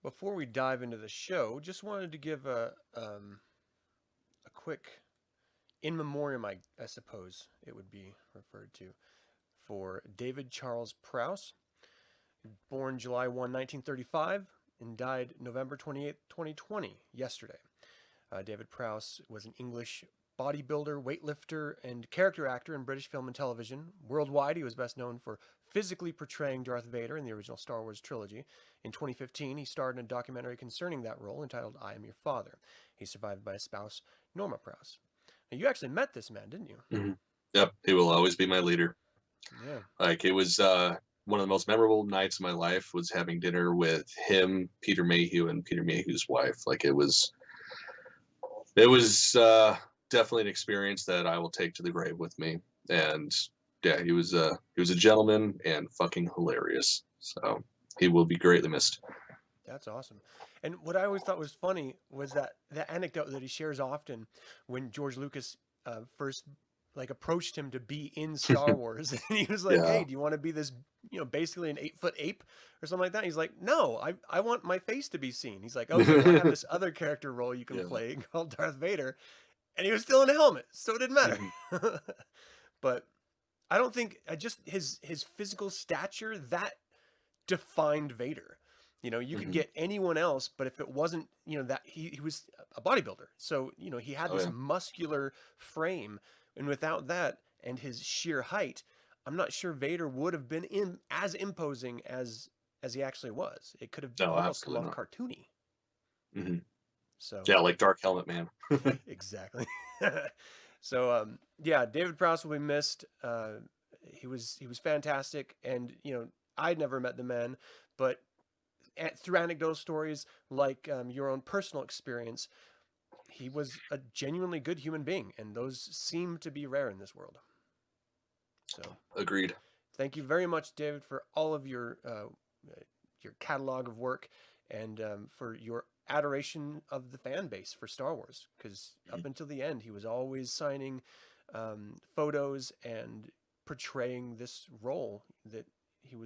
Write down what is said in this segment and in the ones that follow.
Before we dive into the show, just wanted to give a quick in memoriam, I suppose it would be referred to, for David Charles Prowse, born July 1, 1935, and died November 28, 2020, yesterday. David Prowse was an English bodybuilder, weightlifter, and character actor in British film and television. Worldwide, he was best known for physically portraying Darth Vader in the original Star Wars trilogy. In 2015, he starred in a documentary concerning that role entitled I Am Your Father. He's survived by his spouse, Norma Prowse. Now, you actually met this man, didn't you? Mm-hmm. Yep, he will always be my leader. Yeah. Like, it was one of the most memorable nights of my life was having dinner with him, Peter Mayhew, and Peter Mayhew's wife. Like, it was definitely an experience that I will take to the grave with me. And yeah, he was a gentleman and fucking hilarious. So he will be greatly missed. That's awesome. And what I always thought was funny was that the anecdote that he shares often when George Lucas first approached him to be in Star Wars, and he was like, Yeah. "Hey, do you want to be this, basically an 8-foot ape or something like that?" He's like, "No, I want my face to be seen." He's like, "Okay, well, I have this other character role you can play called Darth Vader," and he was still in a helmet, so it didn't matter. But I don't think just his physical stature that defined Vader. You could get anyone else, but if it wasn't, that he was a bodybuilder. So, he had this muscular frame, and without that and his sheer height, I'm not sure Vader would have been as imposing as he actually was. It could have almost come off cartoony. Mm-hmm. So yeah, like Dark Helmet Man. Exactly. So yeah, David Prowse will be missed. He was fantastic, and I'd never met the man, but through anecdotal stories like your own personal experience, he was a genuinely good human being, and those seem to be rare in this world. So agreed. Thank you very much, David, for all of your catalog of work, and for your adoration of the fan base for Star Wars, because up until the end, he was always signing photos and portraying this role that he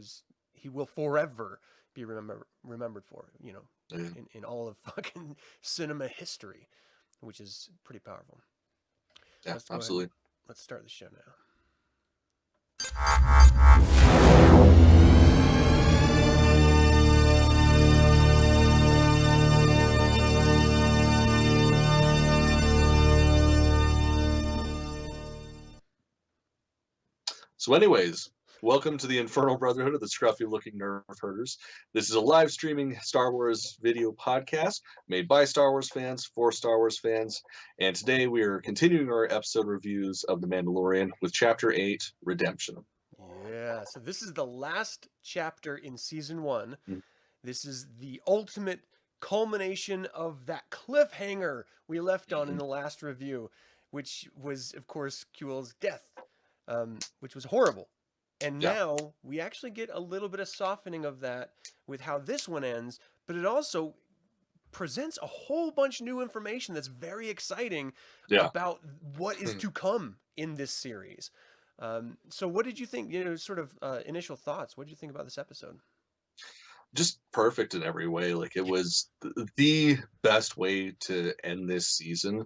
will forever be remembered for, in all of fucking cinema history, which is pretty powerful. Yeah, absolutely. Let's start the show now. So anyways, welcome to the Infernal Brotherhood of the Scruffy Looking Nerf Herders. This is a live streaming Star Wars video podcast made by Star Wars fans for Star Wars fans. And today we are continuing our episode reviews of The Mandalorian with Chapter 8, Redemption. Yeah, so this is the last chapter in Season 1. This is the ultimate culmination of that cliffhanger we left on in the last review, which was, of course, Kuel's death. Which was horrible. And now we actually get a little bit of softening of that with how this one ends, but it also presents a whole bunch of new information that's very exciting about what is to come in this series. So what did you think, sort of initial thoughts? What did you think about this episode? Just perfect in every way. Like, it was the best way to end this season.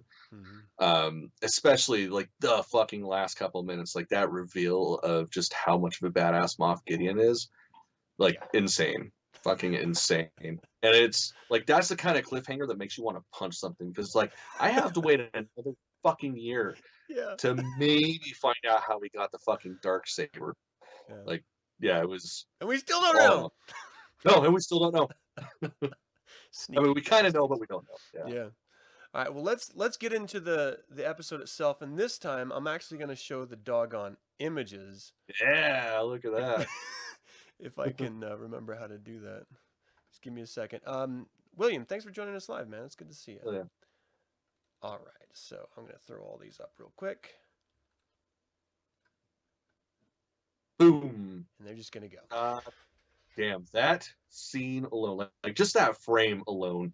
Especially like the fucking last couple of minutes, like that reveal of just how much of a badass Moff Gideon is, like insane, fucking insane. And it's like, that's the kind of cliffhanger that makes you want to punch something, because like I have to wait another fucking year to maybe find out how we got the fucking Darksaber. Like, yeah, it was, and we still don't know. No, and we still don't know. I mean, we kind of know, but we don't know. Yeah. All right, well, let's get into the episode itself, and this time I'm actually going to show the doggone images. Yeah, look at that. If I can remember how to do that. Just give me a second. William, thanks for joining us live, man. It's good to see you. Oh, yeah. All right, so I'm going to throw all these up real quick. Boom. And they're just going to go. Damn, that scene alone, like just that frame alone,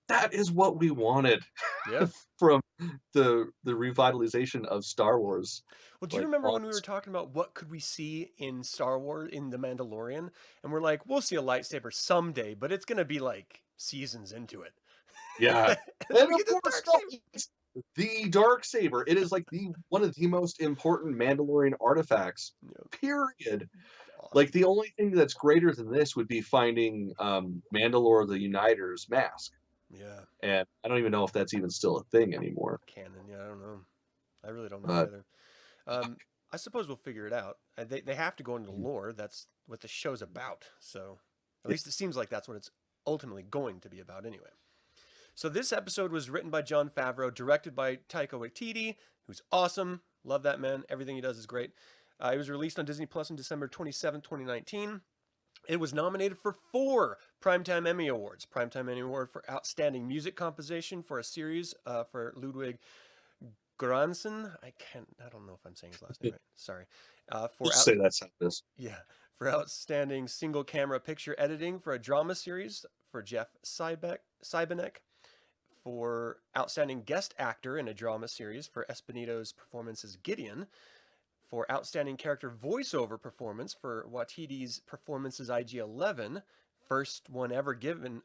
that is what we wanted from the revitalization of Star Wars. Well, do you remember when we were talking about what could we see in Star Wars, in The Mandalorian? And we're like, we'll see a lightsaber someday, but it's going to be like seasons into it. Yeah. And And we of get this course, Darksaber. it's the Darksaber. It is like one of the most important Mandalorian artifacts, period. Awesome. Like, the only thing that's greater than this would be finding Mandalore the Uniter's mask. Yeah. And I don't even know if that's even still a thing anymore. Canon, yeah, I don't know. I really don't know either. I suppose we'll figure it out. They have to go into the lore. That's what the show's about. So at least it seems like that's what it's ultimately going to be about anyway. So this episode was written by Jon Favreau, directed by Taika Waititi, who's awesome. Love that man. Everything he does is great. It was released on Disney Plus on December 27, 2019. It was nominated for 4 Primetime Emmy Awards. Primetime Emmy Award for Outstanding Music Composition for a series for Ludwig Göransson. I don't know if I'm saying his last name right. Sorry. Say that's how it is. Yeah. For Outstanding Single Camera Picture Editing for a drama series for Jeff Siebenek. For Outstanding Guest Actor in a Drama Series for Espinito's performance as Gideon. For Outstanding Character Voiceover Performance for Waititi's performance as IG-11, first one ever given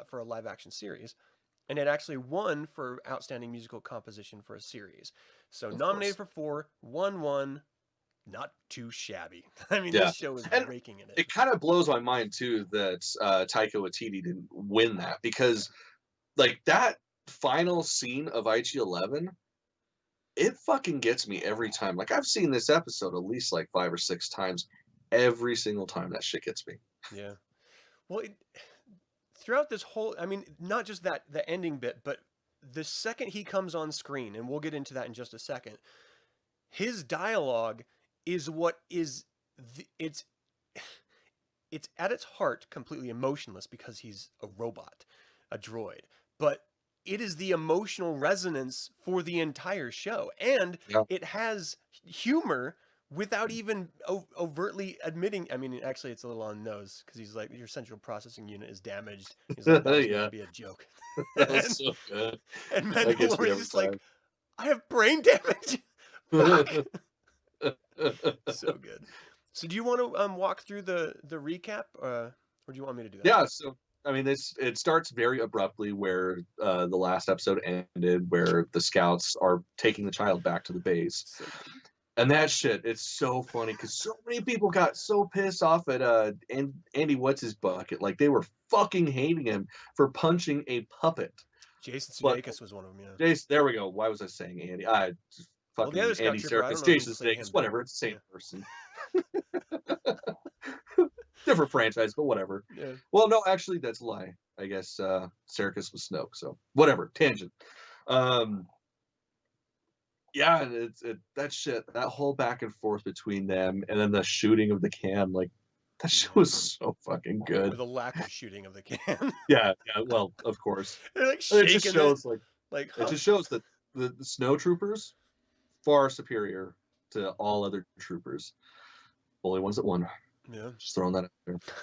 for a live-action series. And it actually won for Outstanding Musical Composition for a series. So nominated for 4, won 1, not too shabby. I mean, this show is raking in it. It kind of blows my mind, too, that Taika Waititi didn't win that. Because, like, that final scene of IG-11... it fucking gets me every time. Like, I've seen this episode at least like 5 or 6 times. Every single time that shit gets me. Yeah. Well, throughout this whole, I mean, not just the ending bit, but the second he comes on screen, and we'll get into that in just a second, his dialogue is what is, it's at its heart completely emotionless because he's a robot, a droid. But it is the emotional resonance for the entire show. And it has humor without even overtly admitting. I mean, actually, it's a little on the nose because he's like, your central processing unit is damaged. He's like, that was going to be a joke. That was so good. And Mandalorian's just like, I have brain damage. Fuck. So good. So do you want to walk through the recap or do you want me to do that? Yeah, so I mean, it starts very abruptly where the last episode ended, where the scouts are taking the child back to the base. And that shit, it's so funny because so many people got so pissed off at Andy What's-His-Bucket. Like, they were fucking hating him for punching a puppet. Jason Sudeikis was one of them, yeah. Jason, there we go. Why was I saying Andy? Fucking Andy Serkis, Jason Sudeikis, whatever. It's the same person. Different franchise, but whatever. Yeah. Well, no, actually, that's a lie. I guess Serkis was Snoke, so whatever. Tangent. Yeah, that shit, that whole back and forth between them, and then the shooting of the can, like, that shit was so fucking good. Or the lack of shooting of the can. yeah, well, of course. They're like shaking it just shows it just shows that the snow troopers far superior to all other troopers. Only ones that won. Yeah. Just throwing that out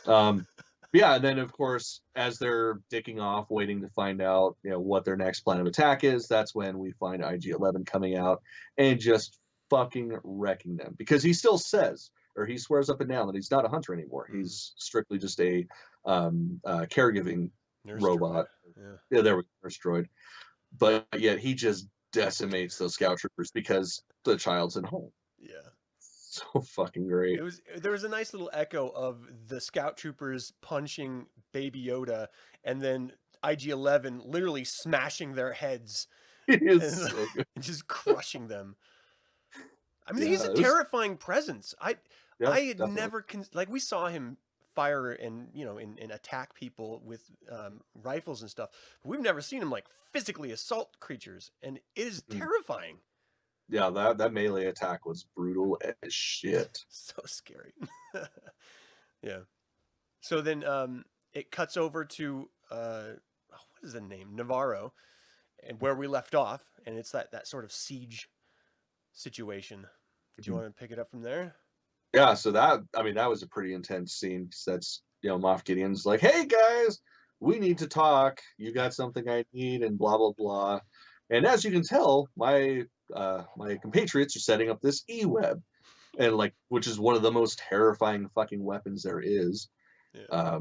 there. Yeah, and then of course, as they're dicking off, waiting to find out, what their next plan of attack is, that's when we find IG-11 coming out and just fucking wrecking them. Because he still says, or he swears up and down, that he's not a hunter anymore. He's strictly just a caregiving nurse robot. Droid. Yeah, there we go, nurse droid. But yet he just decimates those scout troopers because the child's in home. Yeah. So fucking great. There was a nice little echo of the scout troopers punching Baby Yoda and then IG-11 literally smashing their heads. It is so good. And just crushing them. I mean, he's a terrifying presence. I had never we saw him fire and and attack people with rifles and stuff, but we've never seen him like physically assault creatures, and it is terrifying. Yeah, that melee attack was brutal as shit. So scary. Yeah. So then it cuts over to what is the name? Navarro, and where we left off, and it's that sort of siege situation. Do you want to pick it up from there? Yeah, so that was a pretty intense scene. That's Moff Gideon's like, "Hey guys, we need to talk. You got something I need," and blah blah blah. And as you can tell, my compatriots are setting up this e-web, and like, which is one of the most terrifying fucking weapons there is. Yeah.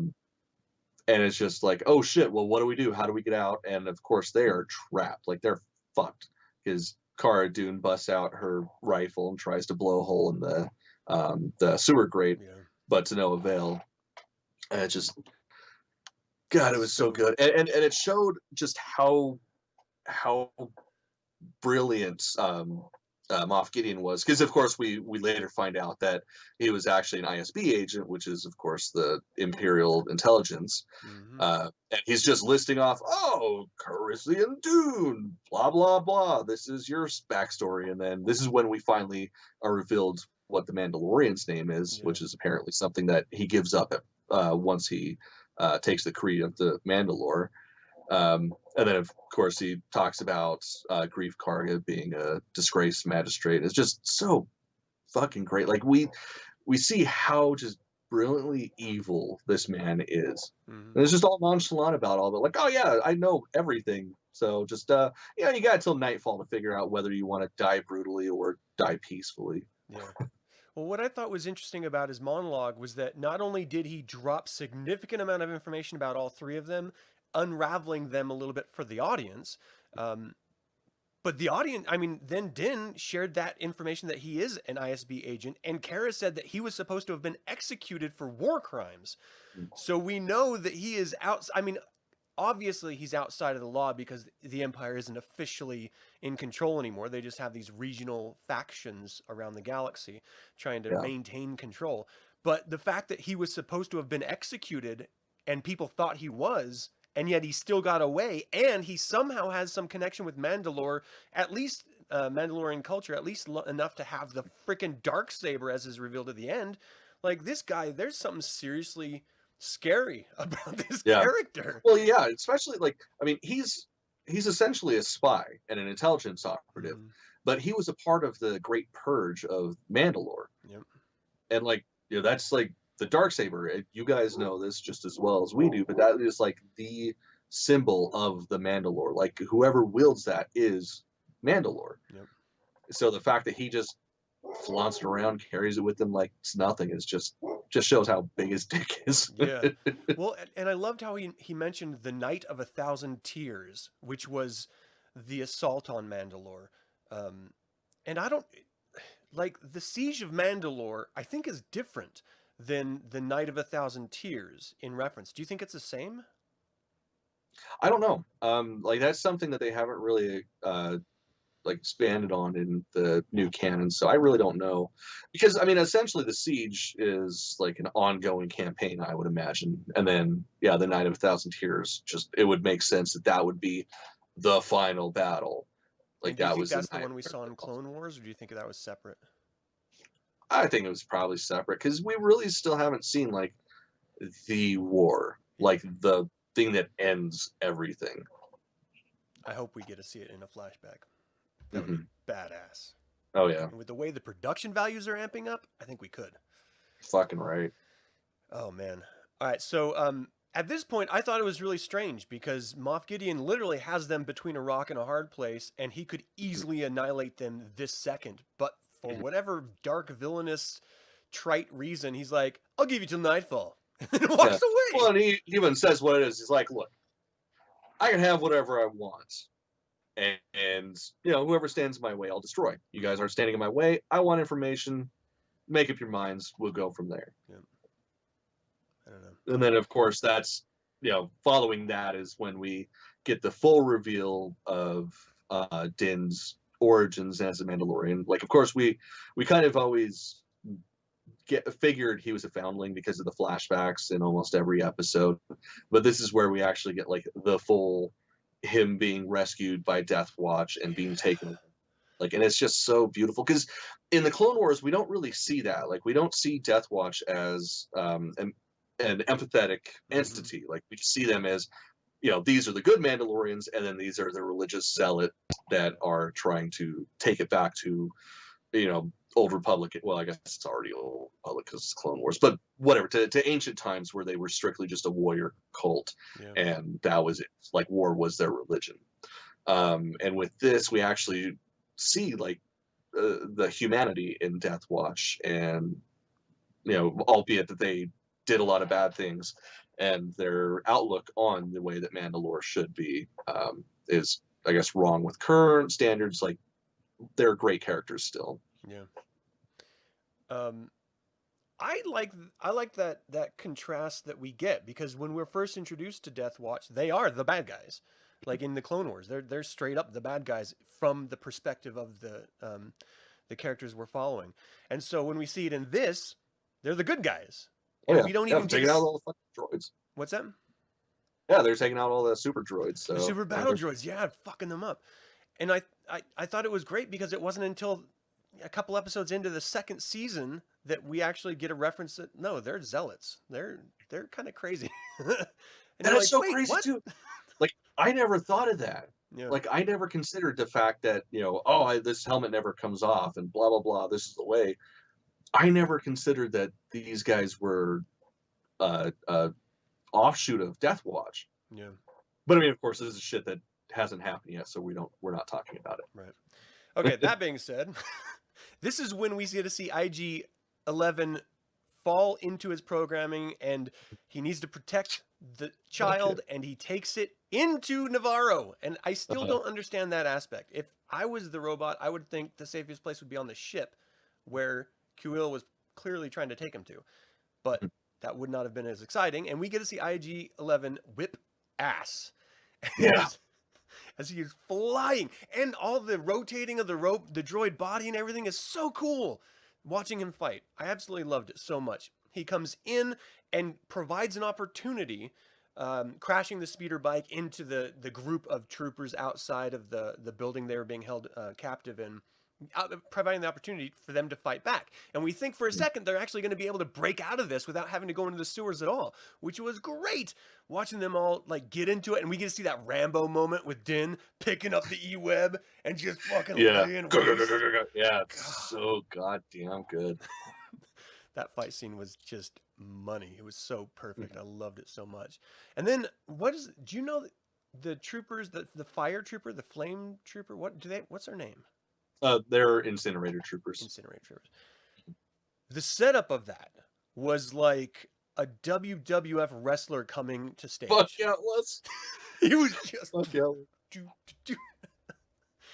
And it's just like, oh shit, well, what do we do? How do we get out? And of course, they are trapped. Like, they're fucked because Cara Dune busts out her rifle and tries to blow a hole in the sewer grate, but to no avail. And it just, God, it was so good, and it showed just how brilliant Moff Gideon was, because of course we later find out that he was actually an ISB agent, which is of course the Imperial intelligence, and he's just listing off, oh, Coruscant Dune, blah blah blah. This is your backstory, and then this is when we finally are revealed what the Mandalorian's name is, which is apparently something that he gives up once he takes the creed of the Mandalore. And then, of course, he talks about Grief Karga being a disgraced magistrate. It's just so fucking great. Like, we see how just brilliantly evil this man is. And it's just all nonchalant about all of it. Like, oh yeah, I know everything. So just you got till nightfall to figure out whether you want to die brutally or die peacefully. Yeah. Well, what I thought was interesting about his monologue was that not only did he drop significant amount of information about all three of them, unraveling them a little bit for the audience, but the audience, I mean, then Din shared that information that he is an ISB agent, and Cara said that he was supposed to have been executed for war crimes. So we know that he is out. I mean, obviously he's outside of the law because the Empire isn't officially in control anymore. They just have these regional factions around the galaxy trying to maintain control. But the fact that he was supposed to have been executed and people thought he was, and yet he still got away, and he somehow has some connection with Mandalore, at least Mandalorian culture, at least enough to have the freaking Darksaber, as is revealed at the end. Like, this guy, there's something seriously scary about this character. Well, yeah, especially, like, I mean, he's essentially a spy and an intelligence operative, but he was a part of the Great Purge of Mandalore. And, like, that's like the Darksaber. You guys know this just as well as we do, but that is like the symbol of the Mandalore. Like, whoever wields that is Mandalore. So the fact that he just flaunts it around, carries it with him like it's nothing, is just shows how big his dick is. Well, and I loved how he mentioned the Night of 1,000 Tears, which was the assault on Mandalore. And I don't, like, the Siege of Mandalore, I think, is different than the Night of 1,000 Tears in reference. Do you think it's the same? I don't know. Like, that's something that they haven't really like expanded on in the new canon, so I really don't know, because I mean, essentially the siege is like an ongoing campaign, I would imagine, and then the Night of 1,000 Tears, just, it would make sense that that would be the final battle. Like, that was that's the one we saw in Clone Wars, or do you think that was separate? I think it was probably separate, because we really still haven't seen like the war, like the thing that ends everything. I hope we get to see it in a flashback. That would be badass. Oh yeah. And with the way the production values are amping up, I think we could. Fucking right. Oh man. All right. So at this point, I thought it was really strange because Moff Gideon literally has them between a rock and a hard place, and he could easily annihilate them this second. But for whatever dark, villainous, trite reason, he's like, "I'll give you till nightfall," and then walks away. Well, and he even says what it is. He's like, "Look, I can have whatever I want. And whoever stands in my way, I'll destroy. You guys aren't standing in my way. I want information. Make up your minds. We'll go from there." I don't know. And then, of course, that's, following that is when we get the full reveal of Din's origins as a Mandalorian. Like, of course, we kind of always figured he was a foundling because of the flashbacks in almost every episode. But this is where we actually get, like, the full him being rescued by Death Watch and being taken, like, and it's just so beautiful, because in the Clone Wars we don't really see that. Like, we don't see Death Watch as an empathetic entity. Like, we see them as, these are the good Mandalorians, and then these are the religious zealot that are trying to take it back to, Old Republic. Well, I guess it's already Old Republic because it's Clone Wars, but whatever, to ancient times where they were strictly just a warrior cult, and that was it. Like, war was their religion. And with this, we actually see like the humanity in Death Watch, and albeit that they did a lot of bad things, and their outlook on the way that Mandalore should be is, I guess, wrong with current standards. Like, they're great characters still. Yeah. I like that contrast that we get, because when we're first introduced to Death Watch, they are the bad guys. Like in the Clone Wars, they're straight up the bad guys from the perspective of the characters we're following. And so when we see it in this, they're the good guys. Oh, And yeah. we don't Yeah, even taking out all the fucking droids. What's that? Yeah, they're taking out all the super droids. So The super battle droids, yeah, fucking them up. And I thought it was great, because it wasn't until a couple episodes into the second season that we actually get a reference that, no, they're zealots. They're kind of crazy. And it's like, so crazy what? Too. Like, I never thought of that. Yeah. Like, I never considered the fact that, this helmet never comes off and blah, blah, blah. This is the way. I never considered that these guys were offshoot of Death Watch. Yeah. But I mean, of course, this is shit that hasn't happened yet, so we're not talking about it. Right. Okay, that being said, this is when we get to see IG-11 fall into his programming, and he needs to protect the child, and he takes it into Navarro. And I still don't understand that aspect. If I was the robot, I would think the safest place would be on the ship where Kuiil was clearly trying to take him to. But that would not have been as exciting. And we get to see IG-11 whip ass. Yeah. As he is flying, and all the rotating of the rope, the droid body and everything is so cool. Watching him fight, I absolutely loved it so much. He comes in and provides an opportunity, crashing the speeder bike into the group of troopers outside of the building they were being held captive in, providing the opportunity for them to fight back. And we think for a second they're actually going to be able to break out of this without having to go into the sewers at all, which was great. Watching them all like get into it, and we get to see that Rambo moment with Din picking up the E-web and just fucking laying waste. Yeah, it's so goddamn good. That fight scene was just money. It was so perfect. I loved it so much. And then do you know the troopers, the fire trooper, the flame trooper, what's their name? They're incinerator troopers. Incinerator troopers. The setup of that was like a WWF wrestler coming to stage. Fuck yeah, it was. He was just fuck yeah.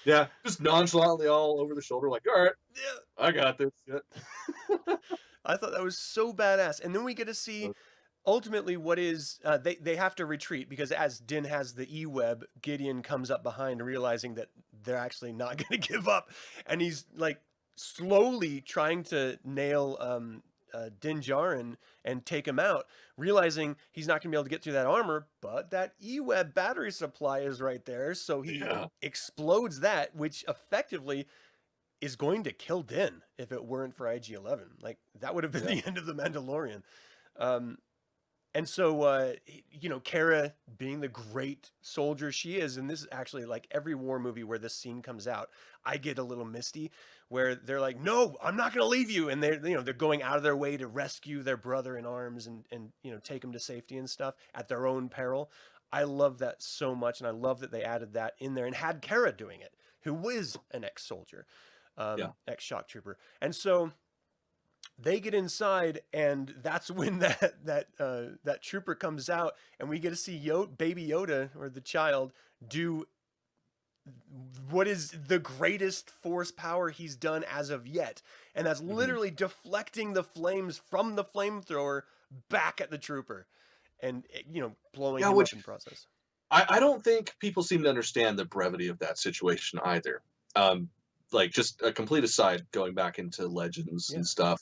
Yeah, just nonchalantly all over the shoulder, like, all right, yeah, I got this shit. I thought that was so badass. And then we get to see ultimately what is they have to retreat, because as Din has the E-web, Gideon comes up behind, realizing that they're actually not going to give up, and he's like slowly trying to nail Din Djarin and take him out, realizing he's not going to be able to get through that armor, but that E-web battery supply is right there, so he explodes that, which effectively is going to kill Din if it weren't for IG-11. Like, that would have been the end of the Mandalorian. And so, Cara, being the great soldier she is, and this is actually like every war movie where this scene comes out, I get a little misty, where they're like, no, I'm not going to leave you. And they're going out of their way to rescue their brother in arms and take him to safety and stuff at their own peril. I love that so much. And I love that they added that in there and had Cara doing it, who is an ex-soldier, ex-shock trooper. And so they get inside, and that's when that trooper comes out, and we get to see baby Yoda, or the child, do what is the greatest force power he's done as of yet, and that's literally deflecting the flames from the flamethrower back at the trooper, and blowing him up in process. I don't think people seem to understand the brevity of that situation either. Like, just a complete aside, going back into Legends and stuff,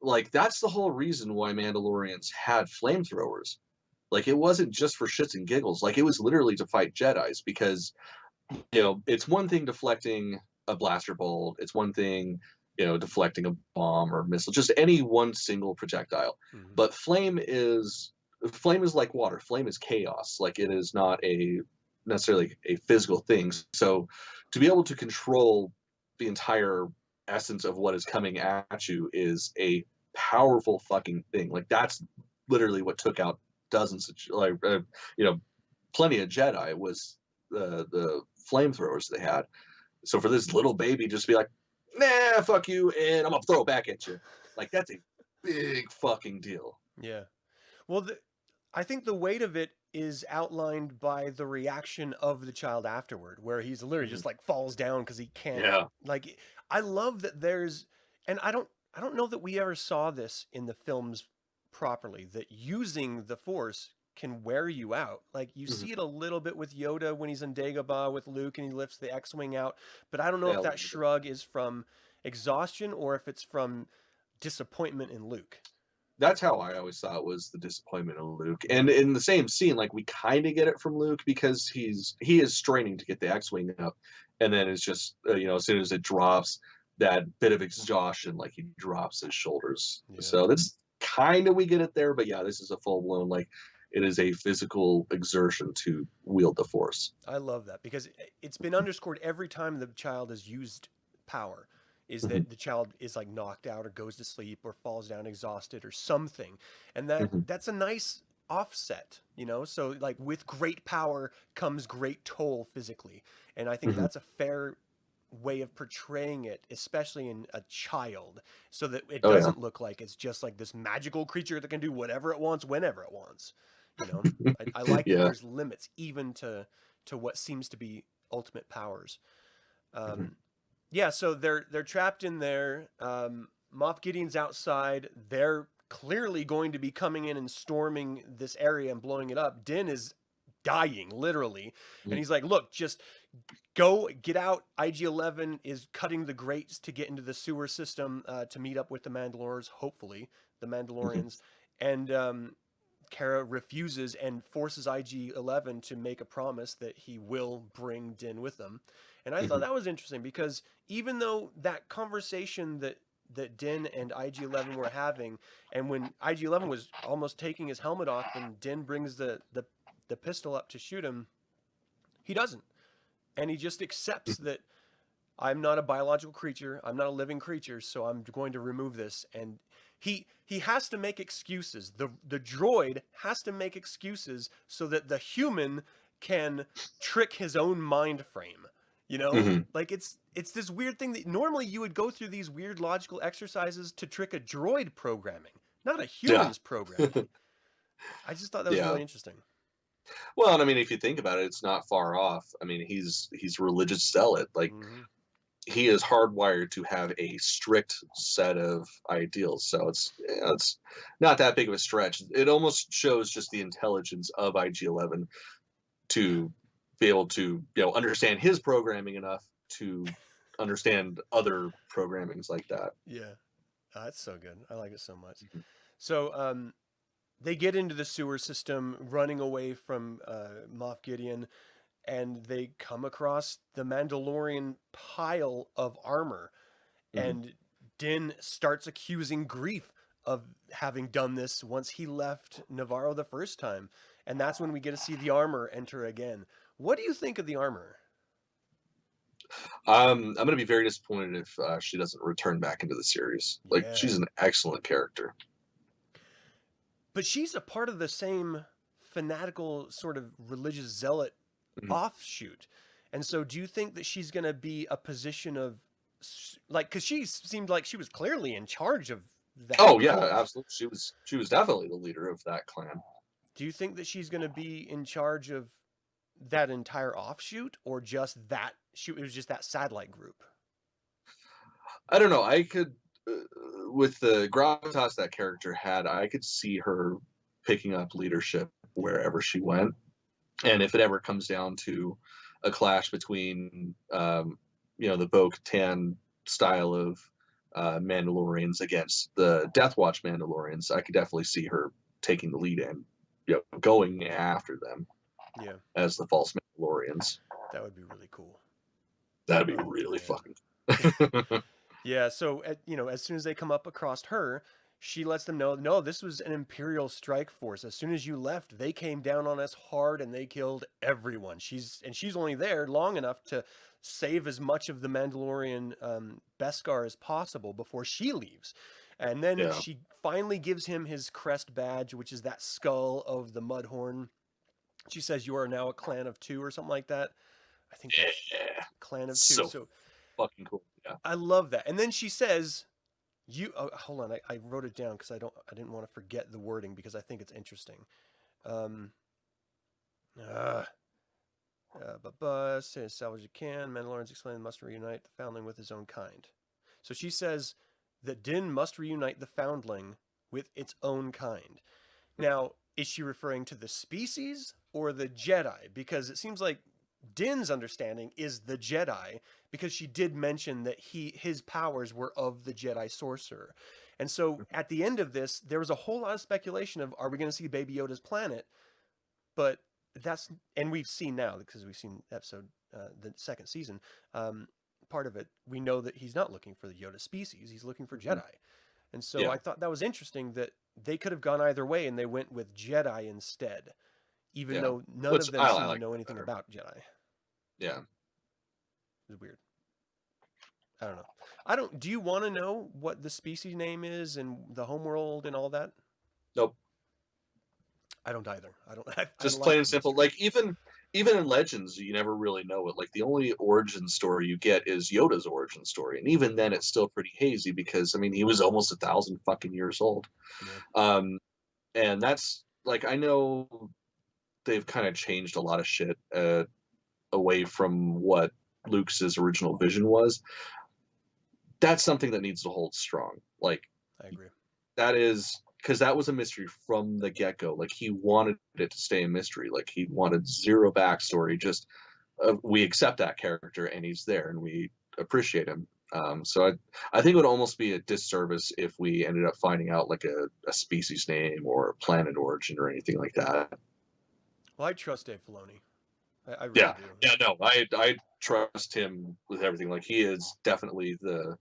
like, that's the whole reason why Mandalorians had flamethrowers. Like, it wasn't just for shits and giggles. Like, it was literally to fight Jedis, because, it's one thing deflecting a blaster bolt. It's one thing, deflecting a bomb or missile, just any one single projectile. But flame is like water. Flame is chaos. Like, it is not necessarily a physical thing. So to be able to control the entire essence of what is coming at you is a powerful fucking thing. Like, that's literally what took out dozens of plenty of Jedi, was the flamethrowers they had. So for this little baby just to be like, nah, fuck you, and I'm gonna throw it back at you. Like, that's a big fucking deal. Yeah. Well, I think the weight of it is outlined by the reaction of the child afterward, where he's literally just like falls down because he can't. Yeah. Like, I love that there's, and I don't know that we ever saw this in the films properly. That using the Force can wear you out. Like you see it a little bit with Yoda when he's in Dagobah with Luke and he lifts the X-wing out, but I don't know if that shrug is from exhaustion or if it's from disappointment in Luke. That's how I always thought it was, the disappointment of Luke. And in the same scene, like, we kind of get it from Luke because he is straining to get the X-wing up, and then it's just as soon as it drops, that bit of exhaustion, like he drops his shoulders. Yeah. So that's kind of, we get it there, but yeah, this is a full blown, like, it is a physical exertion to wield the Force. I love that because it's been underscored every time the child has used power. Is that the child is like knocked out or goes to sleep or falls down exhausted or something. And that's a nice offset, so like with great power comes great toll physically. And I think that's a fair way of portraying it, especially in a child, so that it doesn't look like it's just like this magical creature that can do whatever it wants, whenever it wants. I like that there's limits even to what seems to be ultimate powers. Yeah, so they're trapped in there. Moff Gideon's outside. They're clearly going to be coming in and storming this area and blowing it up. Din is dying, literally. And he's like, look, just go, get out. IG-11 is cutting the grates to get into the sewer system to meet up with the Mandalorians, hopefully, the Mandalorians. And Cara refuses and forces IG-11 to make a promise that he will bring Din with them. And I thought that was interesting because even though that conversation that Din and IG-11 were having, and when IG-11 was almost taking his helmet off and Din brings the pistol up to shoot him, he doesn't. And he just accepts that I'm not a biological creature, I'm not a living creature, so I'm going to remove this. And he has to make excuses. The droid has to make excuses so that the human can trick his own mind frame. Like it's this weird thing that normally you would go through these weird logical exercises to trick a droid programming, not a human's programming. I just thought that was really interesting. Well, and I mean, if you think about it, it's not far off. I mean, he's a religious zealot. Like, he is hardwired to have a strict set of ideals. So it's not that big of a stretch. It almost shows just the intelligence of IG-11 to be able to understand his programming enough to understand other programmings like that. Yeah, that's so good. I like it so much. So they get into the sewer system, running away from Moff Gideon, and they come across the Mandalorian pile of armor, and Din starts accusing Greef of having done this once he left Navarro the first time, and that's when we get to see the armor enter again. What do you think of the armor? I'm going to be very disappointed if she doesn't return back into the series. Like, she's an excellent character. But she's a part of the same fanatical sort of religious zealot offshoot. And so do you think that she's going to be a position of, like, because she seemed like she was clearly in charge of that. Oh, yeah, absolutely. She was definitely the leader of that clan. Do you think that she's going to be in charge of that entire offshoot, or just that it was just that satellite group? I don't know. I could, with the gravitas that character had, I could see her picking up leadership wherever she went. And if it ever comes down to a clash between, the Bo-Katan style of Mandalorians against the Death Watch Mandalorians, I could definitely see her taking the lead and going after them. Yeah, as the false Mandalorians. That would be really cool. That'd be really fucking. Yeah. So as soon as they come up across her, she lets them know, no, this was an Imperial strike force. As soon as you left, they came down on us hard and they killed everyone. She's only there long enough to save as much of the Mandalorian Beskar as possible before she leaves. And then she finally gives him his crest badge, which is that skull of the Mudhorn. She says you are now a clan of 2 or something like that. I think that's Yeah, clan of 2. so So fucking cool. Yeah. I love that. And then she says, "You." Oh, hold on, I wrote it down because I didn't want to forget the wording because I think it's interesting. Um, uh, say as salvage you can. Mandalorians explain must reunite the foundling with his own kind. So she says that Din must reunite the foundling with its own kind. Now, is she referring to the species or the Jedi? Because it seems like Din's understanding is the Jedi, because she did mention that his powers were of the Jedi sorcerer. And so at the end of this, there was a whole lot of speculation of, are we going to see Baby Yoda's planet? But and we've seen now, because we've seen episode, the second season, part of it, we know that he's not looking for the Yoda species, he's looking for Jedi. And so I thought that was interesting that they could have gone either way and they went with Jedi instead, even though none of them seem to know anything about Jedi. Yeah. It's weird. I don't know. Do you want to know what the species name is and the homeworld and all that? Nope. I don't either. Just plain and simple. Like even in Legends, you never really know it. Like the only origin story you get is Yoda's origin story, and even then, it's still pretty hazy because I mean he was almost 1,000 fucking years old. Yeah. And that's like I know they've kind of changed a lot of shit away from what Luke's original vision was. That's something that needs to hold strong. Like I agree. That is because that was a mystery from the get-go. Like he wanted it to stay a mystery. Like he wanted zero backstory. Just we accept that character and he's there and we appreciate him. So I think it would almost be a disservice if we ended up finding out like a species name or a planet origin or anything like that. Well, I trust Dave Filoni. I really do. Yeah, no, I trust him with everything. Like he is definitely the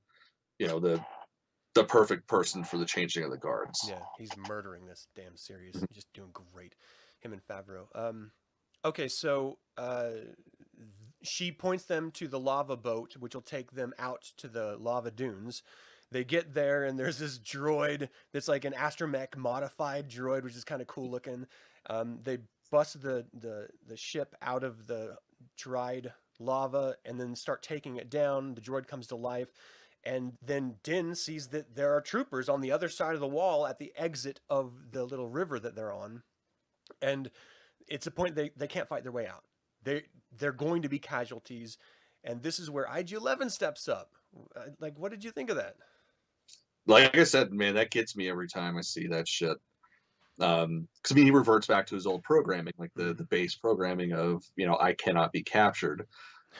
perfect person for the changing of the guards. Yeah, he's murdering this damn series. Just doing great. Him and Favreau. Okay, so she points them to the lava boat, which will take them out to the lava dunes. They get there, and there's this droid that's like an astromech modified droid, which is kind of cool looking. They bust the ship out of the dried lava and then start taking it down. The droid comes to life. And then Din sees that there are troopers on the other side of the wall at the exit of the little river that they're on. And it's a point they can't fight their way out. They're going to be casualties. And this is where IG-11 steps up. Like, what did you think of that? Like I said, man, that gets me every time I see that shit. Because I mean, he reverts back to his old programming, like the base programming of, I cannot be captured.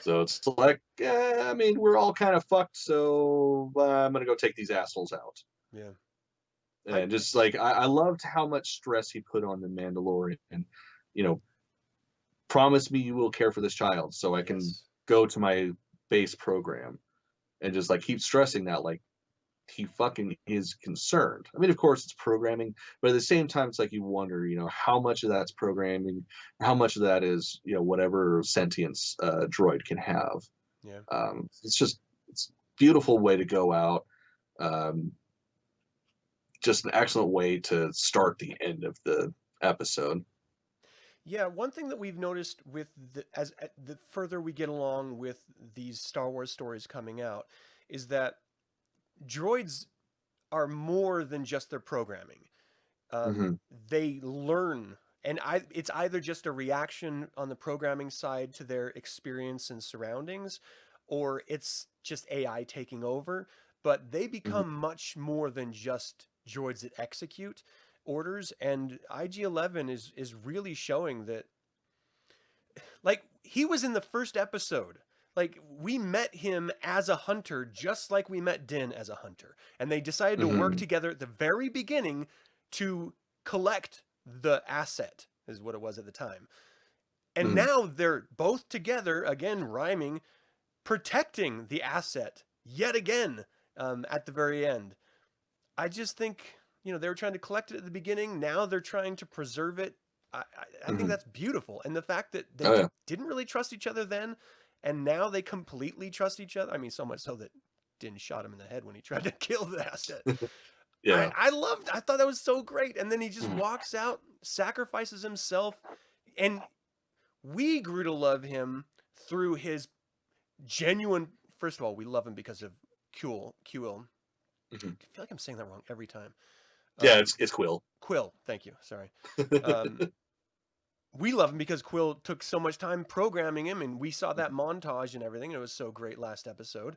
So it's like, I mean, we're all kind of fucked, so I'm going to go take these assholes out. Yeah. And just like, I loved how much stress he put on the Mandalorian. And, promise me you will care for this child so I can go to my base program. And just like keep stressing that, like, he fucking is concerned. I mean, of course it's programming, but at the same time, it's like you wonder, how much of that's programming, how much of that is, whatever sentience droid can have. Yeah. It's a beautiful way to go out. Just an excellent way to start the end of the episode. Yeah, one thing that we've noticed with the further we get along with these Star Wars stories coming out is that droids are more than just their programming. They learn, and it's either just a reaction on the programming side to their experience and surroundings, or it's just AI taking over. But they become much more than just droids that execute orders, and IG-11 is really showing that. Like, he was in the first episode. Like, we met him as a hunter, just like we met Din as a hunter. And they decided to work together at the very beginning to collect the asset, is what it was at the time. And now they're both together, again, rhyming, protecting the asset yet again at the very end. I just think, they were trying to collect it at the beginning. Now they're trying to preserve it. I think that's beautiful. And the fact that they didn't really trust each other then, and now they completely trust each other. I mean, so much so that Din shot him in the head when he tried to kill the asset. Yeah. I thought that was so great. And then he just walks out, sacrifices himself, and we grew to love him through his genuine. First of all, we love him because of Quill. I feel like I'm saying that wrong every time. Yeah, it's Quill. Quill, thank you. Sorry. We love him because Quill took so much time programming him, and we saw that montage and everything. And it was so great last episode.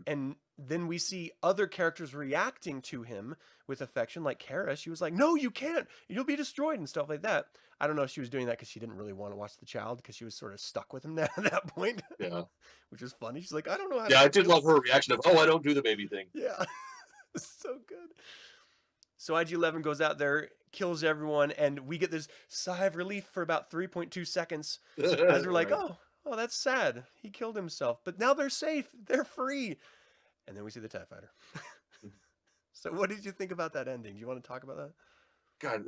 And then we see other characters reacting to him with affection, like Kara. She was like, "No, you can't. You'll be destroyed," and stuff like that. I don't know if she was doing that because she didn't really want to watch the child, because she was sort of stuck with him at that point. Yeah. Which is funny. She's like, "I don't know how." Yeah, I did love her reaction of, "Oh, I don't do the baby thing." Yeah, so good. So IG-11 goes out there, kills everyone, and we get this sigh of relief for about 3.2 seconds as we're like, Right. oh, that's sad. He killed himself, but now they're safe. They're free. And then we see the TIE fighter. So what did you think about that ending? Do you want to talk about that? God,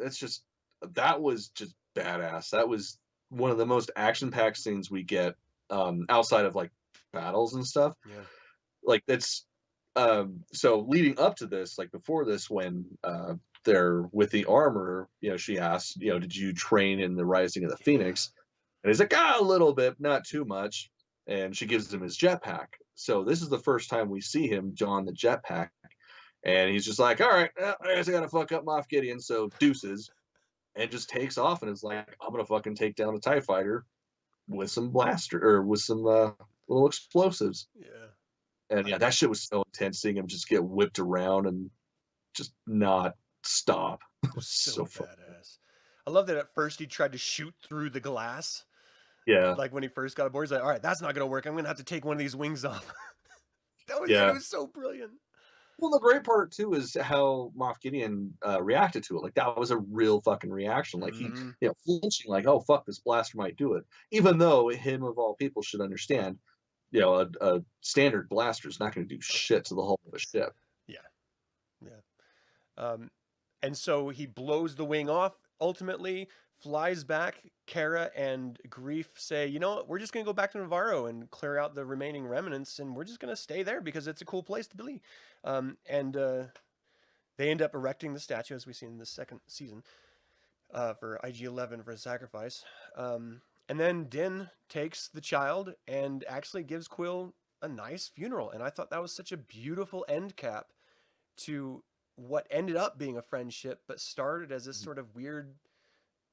that was just badass. That was one of the most action-packed scenes we get, outside of like battles and stuff. Yeah. Like that's so leading up to this, like before this, when they're with the armor, she asks, did you train in the Rising of the Phoenix? And he's like, a little bit, not too much. And she gives him his jetpack. So this is the first time we see him don the jetpack. And he's just like, all right, I guess I gotta fuck up Moff Gideon, so deuces. And just takes off and is like, I'm gonna fucking take down a TIE fighter with some blaster, or with some little explosives. Yeah. And yeah, that shit was so intense, seeing him just get whipped around and just not stop. It was so fun. Badass. I love that at first he tried to shoot through the glass. Yeah. Like when he first got aboard, he's like, all right, that's not going to work. I'm going to have to take one of these wings off. That was Yeah. It was so brilliant. Well, the great part too is how Moff Gideon reacted to it. Like that was a real fucking reaction. Like he, flinching, like, oh fuck, this blaster might do it. Even though him of all people should understand, a standard blaster is not going to do shit to the hull of a ship. Yeah. And so he blows the wing off, ultimately flies back. Kara and Grief say, you know what, we're just going to go back to Navarro and clear out the remaining remnants, and we're just going to stay there because it's a cool place to be. And they end up erecting the statue, as we see in the second season, for IG-11 for his sacrifice. And then Din takes the child and actually gives Quill a nice funeral. And I thought that was such a beautiful end cap to what ended up being a friendship, but started as this sort of weird,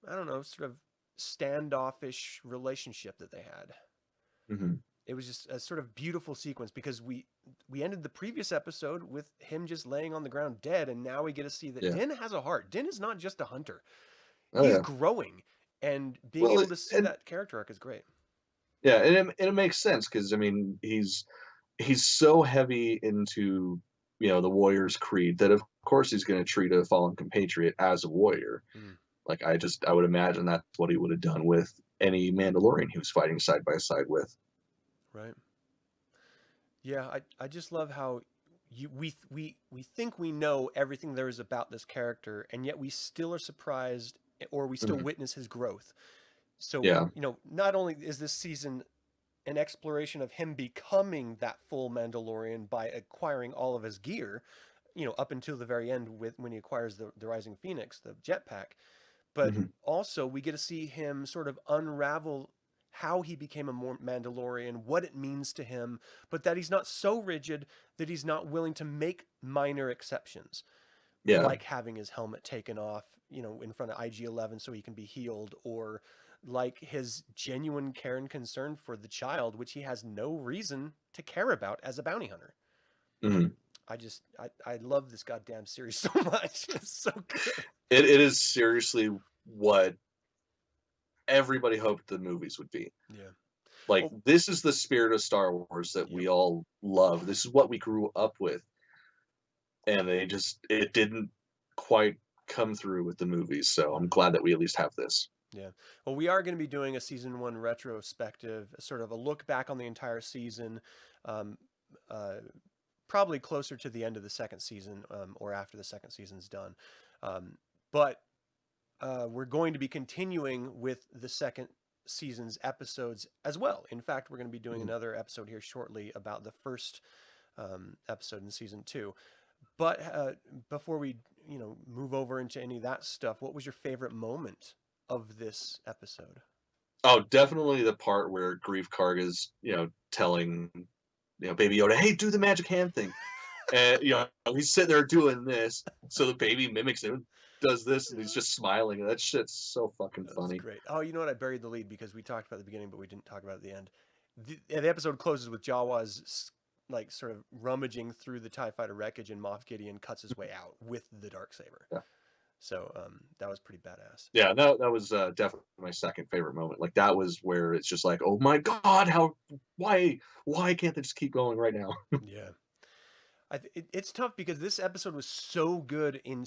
I don't know, sort of standoffish relationship that they had. It was just a sort of beautiful sequence, because we ended the previous episode with him just laying on the ground dead, and now we get to see that Din has a heart. Din is not just a hunter. He's growing, and being able to see that character arc is great. Yeah, and it makes sense, because I mean he's so heavy into the warrior's creed that of course he's going to treat a fallen compatriot as a warrior. Like I would imagine that's what he would have done with any Mandalorian he was fighting side by side with. Right. Yeah, I just love how we think we know everything there is about this character, and yet we still are surprised, or we still witness his growth. So not only is this season an exploration of him becoming that full Mandalorian by acquiring all of his gear, up until the very end when he acquires the Rising Phoenix, the jetpack, but also we get to see him sort of unravel how he became a more Mandalorian, what it means to him, but that he's not so rigid that he's not willing to make minor exceptions. Like having his helmet taken off, in front of IG-11 so he can be healed, or like his genuine care and concern for the child, which he has no reason to care about as a bounty hunter. I love this goddamn series so much. It's so good. It is seriously what everybody hoped the movies would be. Yeah. Like this is the spirit of Star Wars that we all love. This is what we grew up with. And it didn't quite come through with the movies. So I'm glad that we at least have this. Yeah. Well, we are going to be doing a season 1 retrospective, sort of a look back on the entire season, probably closer to the end of the second season, or after the second season's done. But we're going to be continuing with the second season's episodes as well. In fact, we're going to be doing another episode here shortly about the first episode in season 2. But before we, move over into any of that stuff, what was your favorite moment of this episode? Oh, definitely the part where Grief Karg is, telling, Baby Yoda, "Hey, do the magic hand thing." And, he's sitting there doing this, so the baby mimics him, does this, and he's just smiling. And that shit's so fucking That was funny. great. Oh, you know what? I buried the lead because we talked about the beginning, but we didn't talk about the end. The episode closes with Jawa's like sort of rummaging through the TIE fighter wreckage, and Moff Gideon cuts his way out with the Darksaber. Yeah. So that was pretty badass. Yeah, that was definitely my second favorite moment. Like that was where it's just like, oh my god, why can't they just keep going right now? Yeah. It's tough because this episode was so good in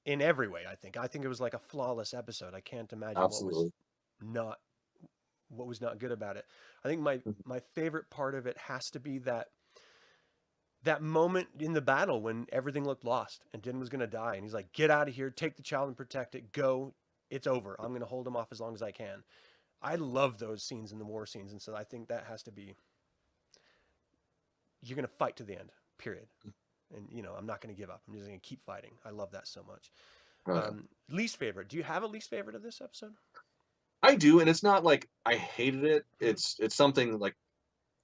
every way. I think it was like a flawless episode. I can't imagine Absolutely. not what was not good about it. I think my favorite part of it has to be that moment in the battle when everything looked lost and Din was going to die, and he's like, "Get out of here, take the child and protect it. Go, it's over. I'm going to hold him off as long as I can." I love those scenes in the war scenes, and so I think that has to be, you're going to fight to the end, period. And I'm not going to give up. I'm just going to keep fighting. I love that so much. Least favorite. Do you have a least favorite of this episode? I do, and it's not like I hated it. It's something like,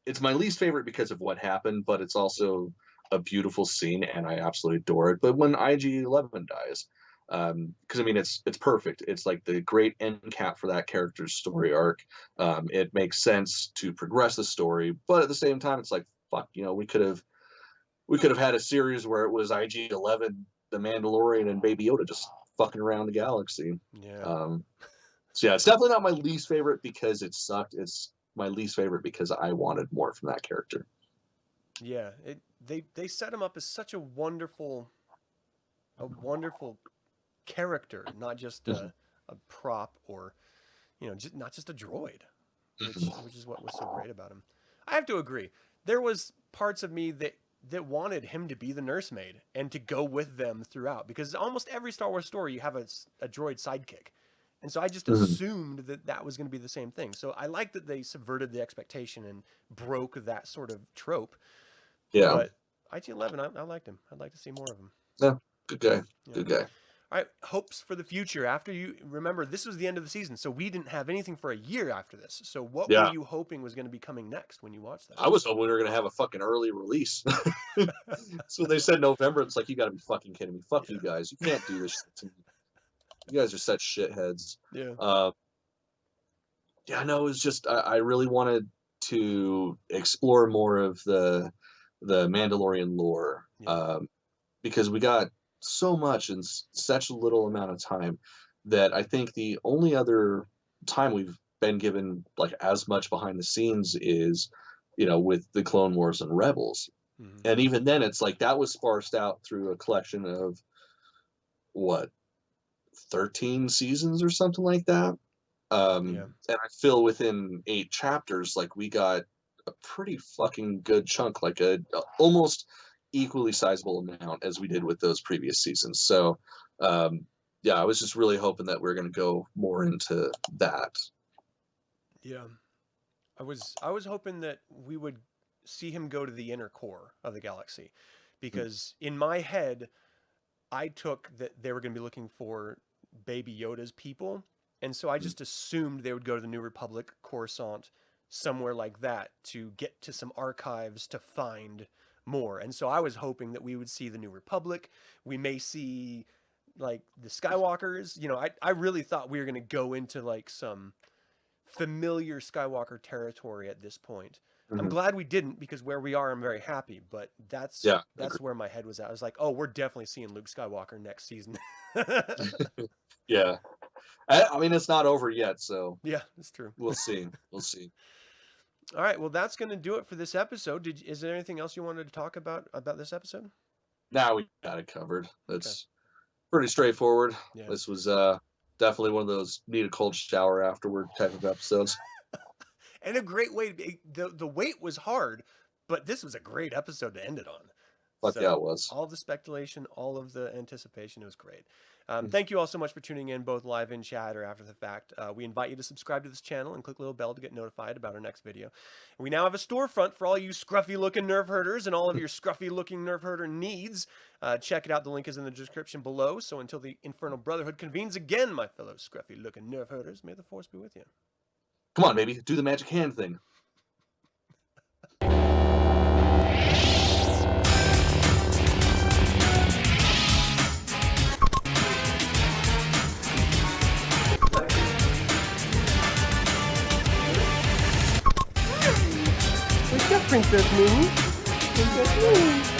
it's my least favorite because of what happened, but it's also a beautiful scene, and I absolutely adore it. But when IG-11 dies, because I mean it's perfect. It's like the great end cap for that character's story arc. It makes sense to progress the story, but at the same time, it's like, fuck, we could have had a series where it was IG-11, the Mandalorian, and Baby Yoda just fucking around the galaxy. Yeah. So yeah, it's definitely not my least favorite because it sucked. It's my least favorite because I wanted more from that character. Yeah, they set him up as such a wonderful character, not just a prop or not just a droid, which is what was so great about him. I have to agree. There was parts of me that wanted him to be the nursemaid and to go with them throughout, because almost every Star Wars story you have a droid sidekick. And so I just assumed that was going to be the same thing. So I like that they subverted the expectation and broke that sort of trope. Yeah. But IG-11, I liked him. I'd like to see more of him. Yeah, good guy. Yeah. Good guy. All right, hopes for the future. After you remember, this was the end of the season, so we didn't have anything for a year after this. So what were you hoping was going to be coming next when you watched that? I was hoping we were going to have a fucking early release. So they said November. It's like, you got to be fucking kidding me. Fuck you guys. You can't do this shit to me. You guys are such shitheads. Yeah. Yeah, no, it was just I really wanted to explore more of the Mandalorian lore, because we got so much in such a little amount of time that I think the only other time we've been given like as much behind the scenes is, with the Clone Wars and Rebels. And even then, it's like that was sparsed out through a collection of what, 13 seasons or something like that. And I feel within 8 chapters, like we got a pretty fucking good chunk, like a almost equally sizable amount as we did with those previous seasons. So yeah, I was just really hoping that we're going to go more into that. Yeah, I was hoping that we would see him go to the inner core of the galaxy, because in my head I took that they were going to be looking for Baby Yoda's people, and so I just assumed they would go to the New Republic, Coruscant, somewhere like that, to get to some archives to find more. And so I was hoping that we would see the New Republic. We may see like the Skywalkers. I really thought we were going to go into like some familiar Skywalker territory at this point. I'm glad we didn't, because where we are, I'm very happy. But that's where my head was at. I was like, oh, we're definitely seeing Luke Skywalker next season. Yeah. I mean, it's not over yet, so yeah, that's true. We'll see. We'll see. All right, well, that's going to do it for this episode. Is there anything else you wanted to talk about this episode? Now we got it covered. That's pretty straightforward. Yeah. This was definitely one of those need a cold shower afterward type of episodes. And a great way. The wait was hard, but this was a great episode to end it on. Fuck So yeah, it was. all of the speculation, all of the anticipation, it was great. Thank you all so much for tuning in, both live in chat or after the fact. We invite you to subscribe to this channel and click the little bell to get notified about our next video. And we now have a storefront for all you scruffy-looking Nerf herders and all of your scruffy-looking Nerf herder needs. Check it out. The link is in the description below. So until the Infernal Brotherhood convenes again, my fellow scruffy-looking Nerf herders, may the Force be with you. Come on, baby. Do the magic hand thing. What's up, Princess Moon? Princess Moon.